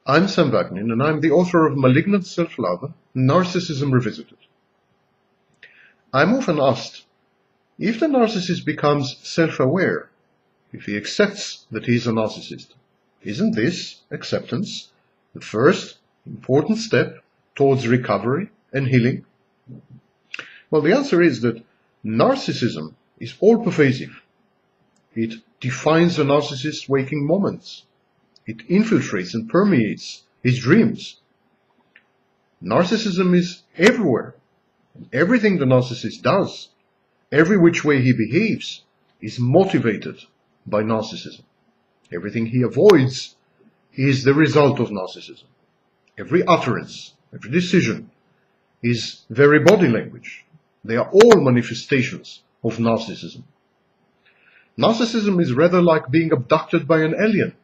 I'm Sam Wagner, and I'm the author of Malignant Self-Love, Narcissism Revisited. I'm often asked, if the narcissist becomes self-aware, if he accepts that he is a narcissist, isn't this acceptance the first important step towards recovery and healing? Well, the answer is that narcissism is all-pervasive. It defines the narcissist's waking moments. It infiltrates and permeates his dreams. Narcissism is everywhere. Everything the narcissist does, every which way he behaves, is motivated by narcissism. Everything he avoids is the result of narcissism. Every utterance, every decision is very body language. They are all manifestations of narcissism. Narcissism is rather like being abducted by an alien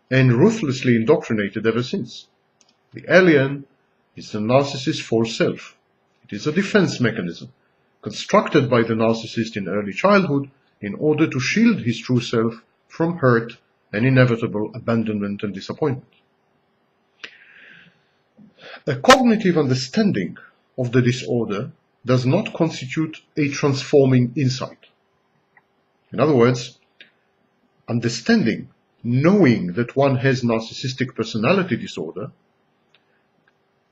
and ruthlessly indoctrinated ever since. The alien is the narcissist's false self. It is a defense mechanism constructed by the narcissist in early childhood in order to shield his true self from hurt and inevitable abandonment and disappointment. A cognitive understanding of the disorder does not constitute a transforming insight. In other words, understanding, knowing that one has narcissistic personality disorder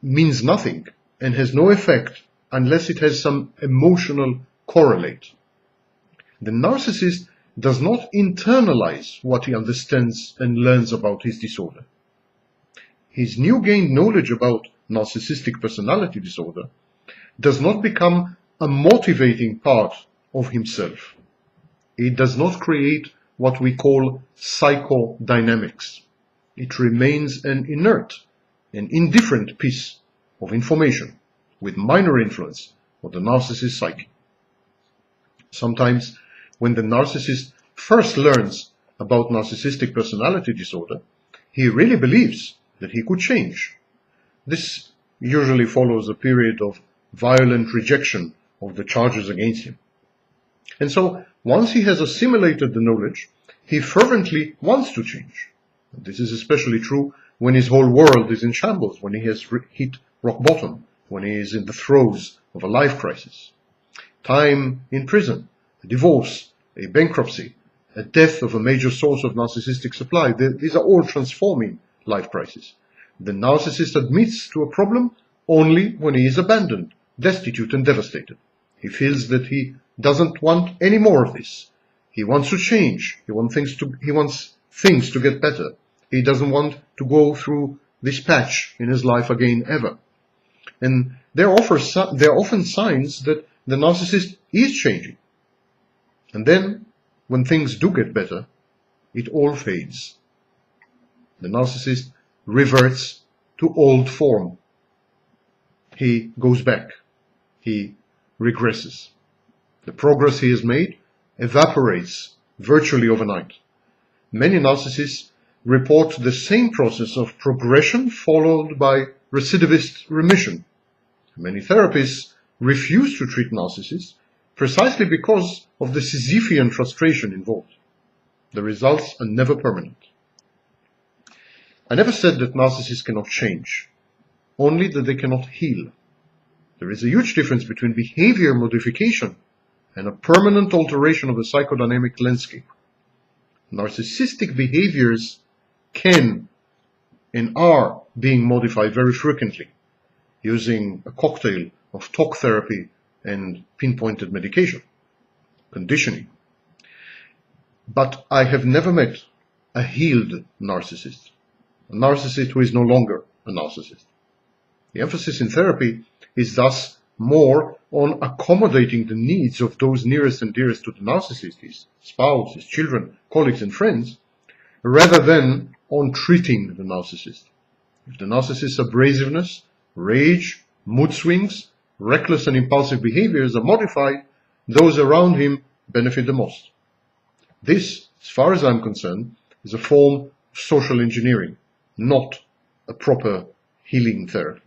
means nothing and has no effect unless it has some emotional correlate. The narcissist does not internalize what he understands and learns about his disorder. His new gained knowledge about narcissistic personality disorder does not become a motivating part of himself. It does not create what we call psychodynamics. It remains an inert, an indifferent piece of information with minor influence on the narcissist's psyche. Sometimes, when the narcissist first learns about narcissistic personality disorder, he really believes that he could change. This usually follows a period of violent rejection of the charges against him. And so, once he has assimilated the knowledge, he fervently wants to change. This is especially true when his whole world is in shambles, when he has hit rock bottom, when he is in the throes of a life crisis. Time in prison, a divorce, a bankruptcy, a death of a major source of narcissistic supply, these are all transforming life crises. The narcissist admits to a problem only when he is abandoned, destitute, and devastated. He feels that he doesn't want any more of this. He wants to change. He wants things to get better. He doesn't want to go through this patch in his life again ever. And there are often signs that the narcissist is changing. And then, when things do get better, it all fades. The narcissist reverts to old form. He goes back. He regresses. The progress he has made evaporates virtually overnight. Many narcissists report the same process of progression followed by recidivist remission. Many therapists refuse to treat narcissists precisely because of the Sisyphean frustration involved. The results are never permanent. I never said that narcissists cannot change, only that they cannot heal. There is a huge difference between behavior modification and a permanent alteration of the psychodynamic landscape. Narcissistic behaviors can and are being modified very frequently using a cocktail of talk therapy and pinpointed medication, conditioning. But I have never met a healed narcissist, a narcissist who is no longer a narcissist. The emphasis in therapy is thus more on accommodating the needs of those nearest and dearest to the narcissist, his spouse, his children, colleagues, and friends, rather than on treating the narcissist. If the narcissist's abrasiveness, rage, mood swings, reckless and impulsive behaviors are modified, those around him benefit the most. This, as far as I'm concerned, is a form of social engineering, not a proper healing therapy.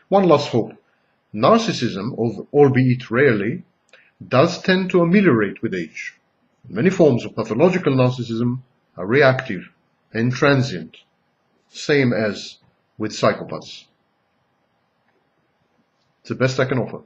One last hope. Narcissism, albeit rarely, does tend to ameliorate with age. Many forms of pathological narcissism are reactive and transient. same as with psychopaths. It's the best I can offer.